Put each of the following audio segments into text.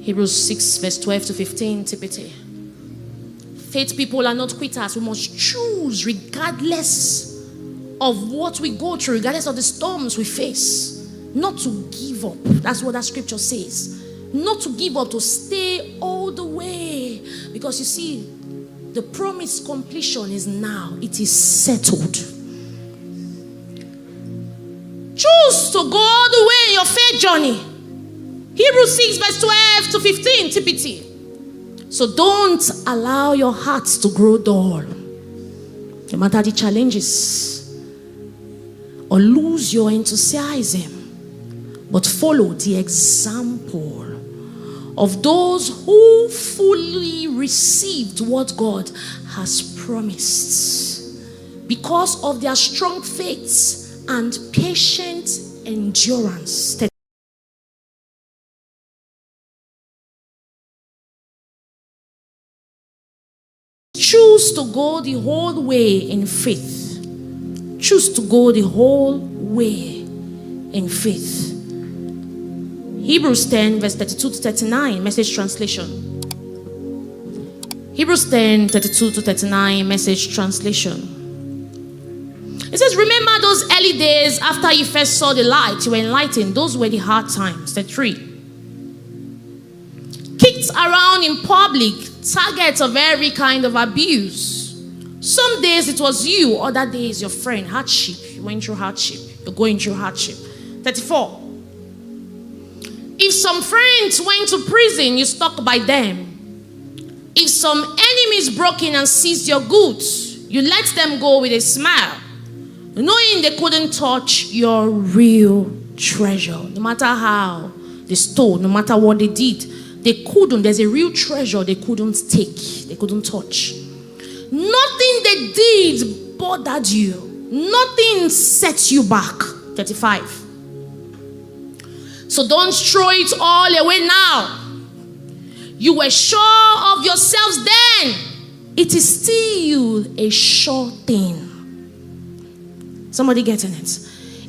Hebrews 6 verse 12 to 15 TPT. Faith people are not quitters. We must choose regardless of what we go through, regardless of the storms we face, not to give up. That's what that scripture says. Not to give up, to stay all the way. Because you see, the promised completion is now. It is settled. Choose to go all the way in your faith journey. Hebrews 6 verse 12 to 15 TPT. So don't allow your heart to grow dull, no matter the challenges, or lose your enthusiasm, but follow the example of those who fully received what God has promised because of their strong faith and patient endurance. Choose to go the whole way in faith. Choose to go the whole way in faith. Hebrews 10 verse 32 to 39, Message translation. Hebrews 10 32 to 39, Message translation. It says, remember those early days after you first saw the light, you were enlightened. Those were the hard times. 33. Kicked around in public, targets of every kind of abuse. Some days it was you, other days your friend. Hardship. You went through hardship. You're going through hardship. 34. If some friends went to prison, you stuck by them. If some enemies broke in and seized your goods, you let them go with a smile, knowing they couldn't touch your real treasure. No matter how they stole, no matter what they did, they couldn't. There's a real treasure they couldn't take, they couldn't touch. Nothing they did bothered you. Nothing set you back. 35. So don't throw it all away now. You were sure of yourselves then. It is still a sure thing. Somebody getting it?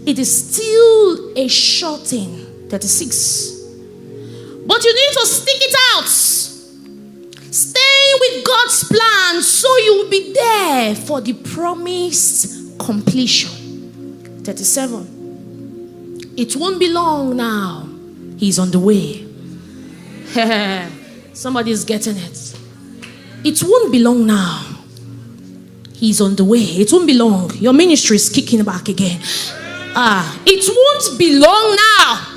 It is still a sure thing. 36. But you need to stick it out. Stay with God's plan so you will be there for the promised completion. 37. It won't be long now. He's on the way. Somebody's getting it. It won't be long now. He's on the way. It won't be long. Your ministry is kicking back again. It won't be long now.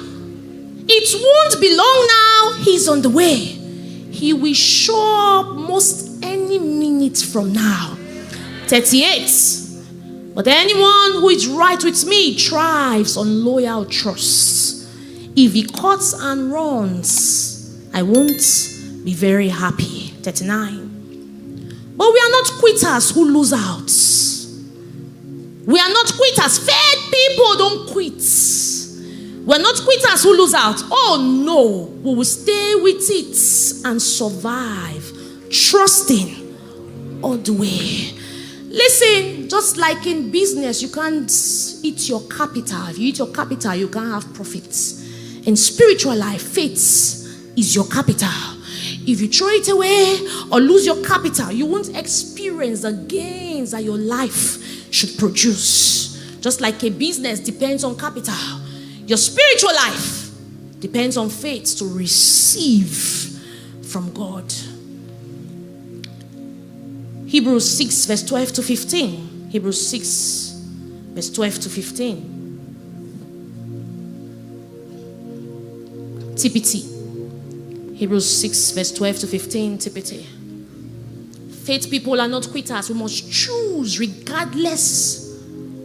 It won't be long now. He's on the way. He will show up most any minute from now. 38. But anyone who is right with me thrives on loyal trust. If he cuts and runs, I won't be very happy. 39. But we are not quitters who lose out. We are not quitters. Faith people don't quit. We are not quitters who lose out. Oh no, we will stay with it and survive, trusting all the way. Listen, just like in business, you can't eat your capital. If you eat your capital, you can't have profits. In spiritual life, faith is your capital. If you throw it away or lose your capital, you won't experience the gains that your life should produce. Just like a business depends on capital, your spiritual life depends on faith to receive from God. Hebrews 6 verse 12 to 15. Hebrews 6 verse 12 to 15. TPT. Hebrews 6 verse 12 to 15 TPT. Faith people are not quitters. We must choose regardless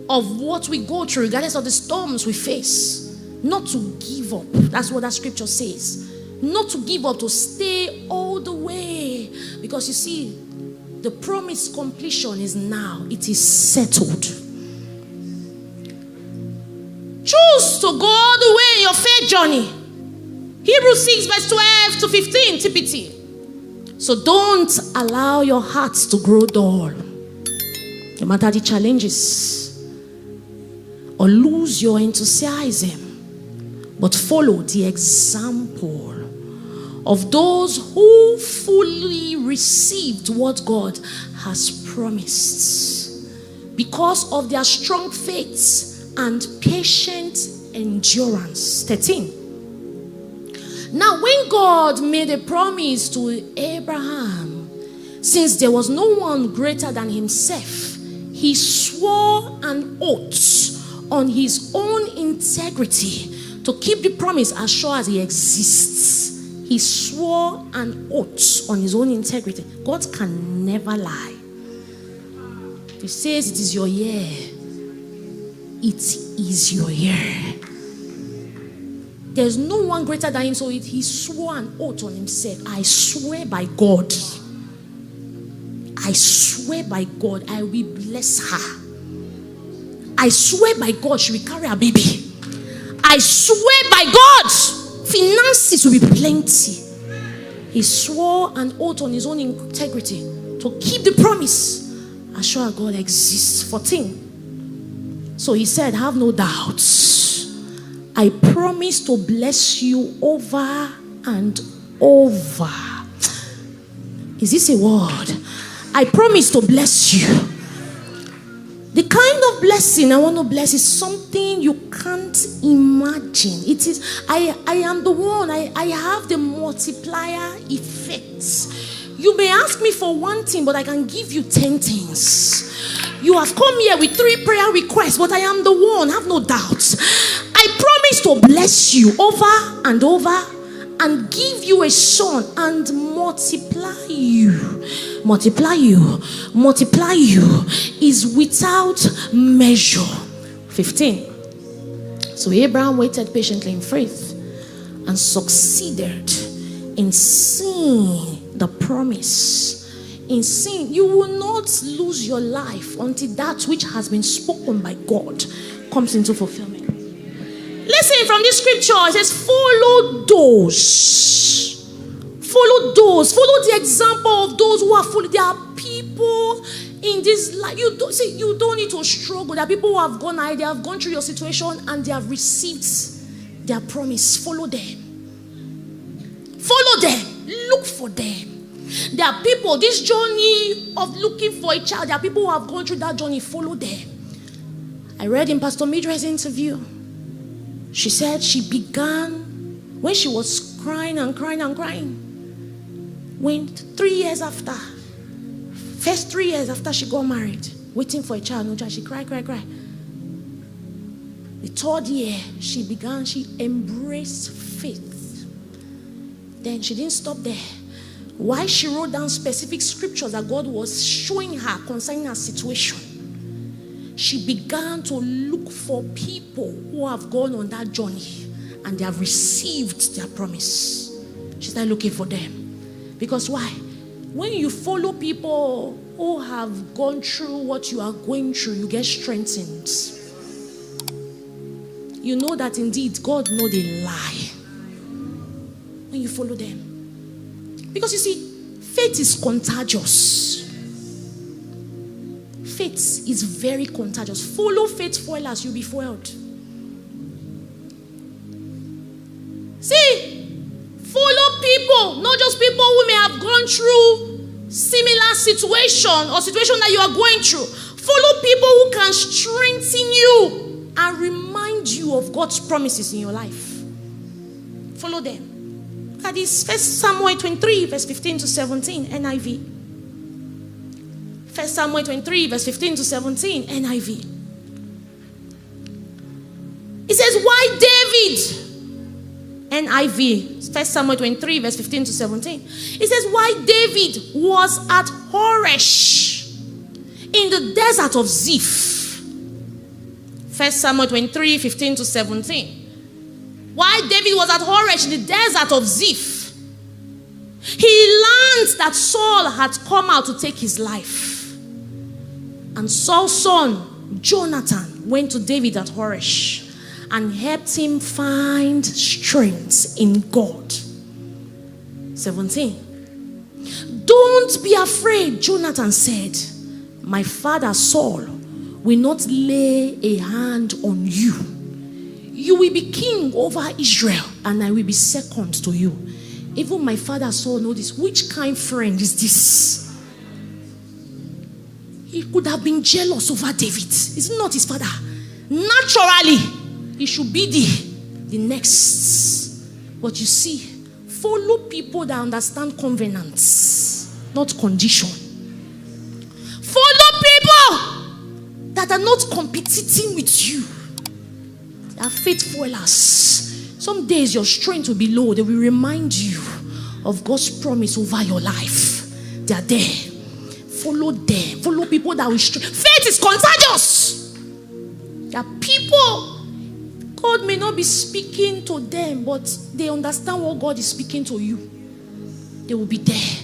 of what we go through, regardless of the storms we face, not to give up. That's what that scripture says. Not to give up, to stay all the way. Because you see, the promised completion is now. It is settled. Choose to go all the way in your faith journey. Hebrews 6 verse 12 to 15 TPT. So don't allow your heart to grow dull, no matter the challenges, or lose your enthusiasm, but follow the example of those who fully received what God has promised, because of their strong faith and patient endurance. 13. Now, when God made a promise to Abraham, since there was no one greater than himself, he swore an oath on his own integrity to keep the promise as sure as he exists. He swore an oath on his own integrity. God can never lie. If he says it is your year, it is your year. There's no one greater than him, so he swore an oath on himself. I swear by God. I swear by God, I will bless her. I swear by God, she will carry a baby. I swear by God, finances will be plenty. He swore an oath on his own integrity to keep the promise as sure as God exists. 14. So he said, have no doubts. I promise to bless you over and over. Is this a word? I promise to bless you. The kind of blessing I want to bless is something you can't imagine. It is, I am the one, I have the multiplier effect. You may ask me for one thing, but I can give you 10 things. You have come here with 3 prayer requests, but I am the one, have no doubts. I promise to bless you over and over and give you a son and multiply you. Multiply you is without measure. 15. So Abraham waited patiently in faith and succeeded in seeing the promise. In seeing, you will not lose your life until that which has been spoken by God comes into fulfillment. Listen, from this scripture, it says, follow those. Follow those. Follow the example of those who are following. There are people in this life. You don't need to struggle. There are people who have gone ahead. They have gone through your situation and they have received their promise. Follow them. Follow them. Look for them. There are people, this journey of looking for a child, there are people who have gone through that journey. Follow them. I read in Pastor Midra's interview. She said she began when she was crying and crying and crying. When 3 years after, first 3 years after she got married, waiting for a child, no child, she cried. The 3rd year, she embraced faith. Then she didn't stop there. Why she wrote down specific scriptures that God was showing her concerning her situation, she began to look for people who have gone on that journey and they have received their promise. She started looking for them. Because why? When you follow people who have gone through what you are going through, you get strengthened. You know that indeed God knows they lie when you follow them. Because you see, faith is contagious. Faith is very contagious. Follow faith foilers, you'll be foiled. See, follow people, not just people who may have gone through similar situation or situation that you are going through. Follow people who can strengthen you and remind you of God's promises in your life. Follow them. Look at this, 1 Samuel 23, verse 15 to 17, NIV. 1 Samuel 23, verse 15 to 17, NIV. It says, why David? NIV, 1 Samuel 23, verse 15 to 17. It says, why David was at Horesh in the desert of Ziph. 1 Samuel 23, 15 to 17. Why David was at Horesh in the desert of Ziph. He learned that Saul had come out to take his life. And Saul's son, Jonathan, went to David at Horesh and helped him find strength in God. 17. Don't be afraid, Jonathan said. My father Saul will not lay a hand on you. You will be king over Israel, and I will be second to you. Even my father saw, know this. Which kind friend is this? He could have been jealous over David. Is it not his father? Naturally, he should be the next. But you see, follow people that understand covenants, not condition. Follow people that are not competing with you. They are faithfulers. Some days your strength will be low. They will remind you of God's promise over your life. They are there. Follow them. Follow people that will strengthen. Faith is contagious. There are people, God may not be speaking to them, but they understand what God is speaking to you. They will be there.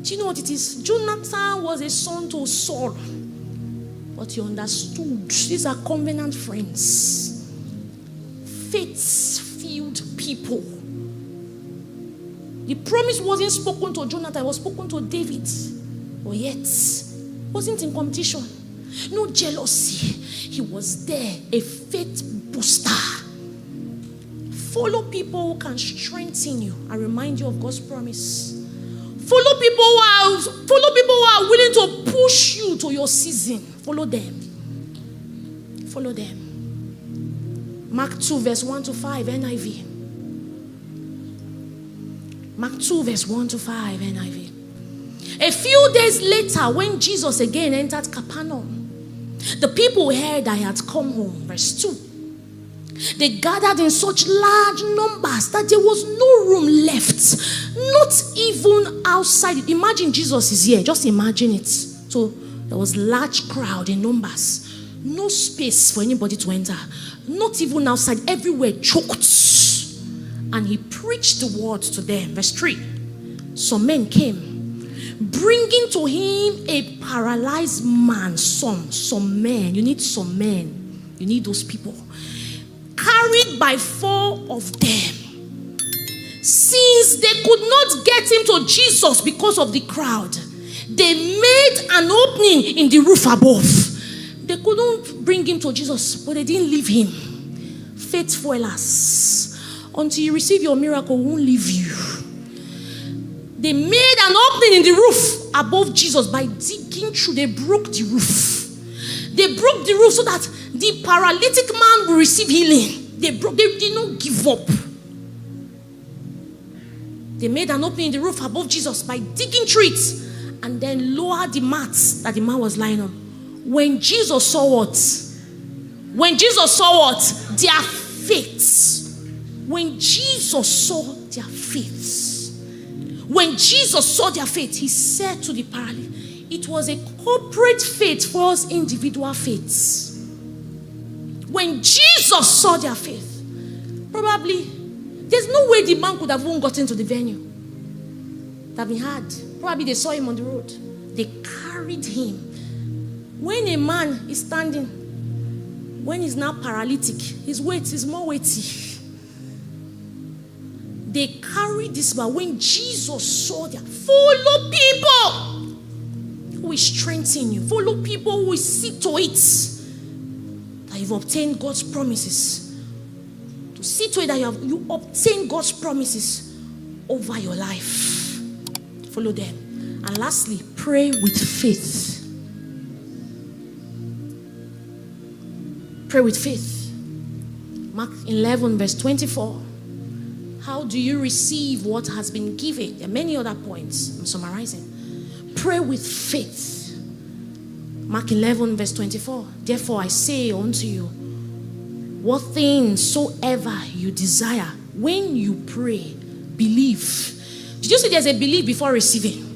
Do you know what it is? Jonathan was a son to Saul, but he understood. These are covenant friends. Faith-filled people. The promise wasn't spoken to Jonathan, it was spoken to David. But yet, wasn't in competition. No jealousy. He was there, a faith booster. Follow people who can strengthen you and remind you of God's promise. Follow people who are willing to push you to your season. Follow them. Follow them. Mark 2 verse 1 to 5 NIV. Mark 2 verse 1 to 5 NIV. A few days later, when Jesus again entered Capernaum, the people heard that he had come home. Verse 2. They gathered in such large numbers that there was no room left, not even outside. Imagine Jesus is here. Just imagine it. So there was large crowd in numbers. No space for anybody to enter. Not even outside. Everywhere choked. And he preached the word to them. Verse 3. Some men came, bringing to him a paralyzed man. Some men. You need some men. You need those people. Carried by 4 of them. Since they could not get him to Jesus because of the crowd, they made an opening in the roof above. They couldn't bring him to Jesus, but they didn't leave him. Faithfulness. Until you receive your miracle, won't leave you. They made an opening in the roof above Jesus by digging through. They broke the roof. They broke the roof so that the paralytic man will receive healing. They did not give up. They made an opening in the roof above Jesus by digging through it and then lowered the mats that the man was lying on. When Jesus saw what? When Jesus saw what? Their faith. When Jesus saw their faith. When Jesus saw their faith, he said to the paralytic, it was a corporate faith for us individual faiths. When Jesus saw their faith, probably there's no way the man could have even gotten to the venue that we had. Probably they saw him on the road. They carried him. When a man is standing, when he's now paralytic, his weight is more weighty. They carried this man. When Jesus saw them, follow people who will strengthen you. Follow people who will see to it that you've obtained God's promises. To see to it that you obtain God's promises over your life. Follow them. And lastly, pray with faith. Pray with faith. Mark 11 verse 24. How do you receive what has been given? There are many other points. I'm summarizing. Pray with faith. Mark 11 verse 24. Therefore I say unto you, what things soever you desire, when you pray, believe. Did you see there's a belief before receiving?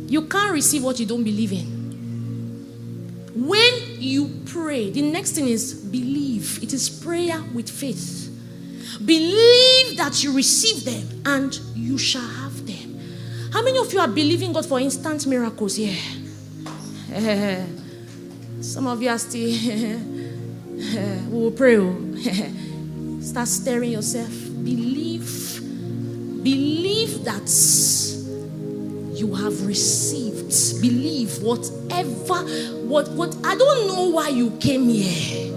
You can't receive what you don't believe in. When you pray, the next thing is believe. It is prayer with faith. Believe that you receive them and you shall have them. How many of you are believing God for instant miracles here? Some of you are still we will pray. Start stirring yourself. Believe that you have received. Believe whatever. What I don't know why you came here.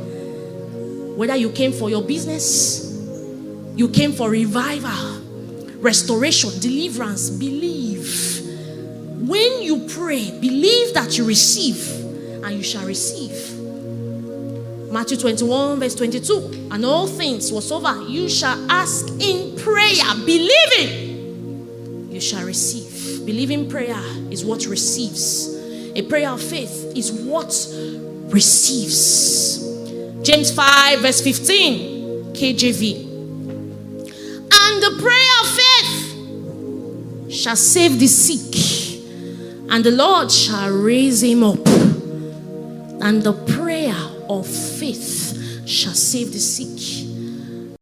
Whether you came for your business, you came for revival. restoration, deliverance. Believe. When you pray, believe that you receive, and you shall receive. Matthew 21 verse 22. And all things whatsoever you shall ask in prayer, believing, you shall receive. Believing prayer is what receives. A prayer of faith is what receives. James 5 verse 15, KJV. And the prayer of faith shall save the sick, and the Lord shall raise him up. And the prayer of faith shall save the sick,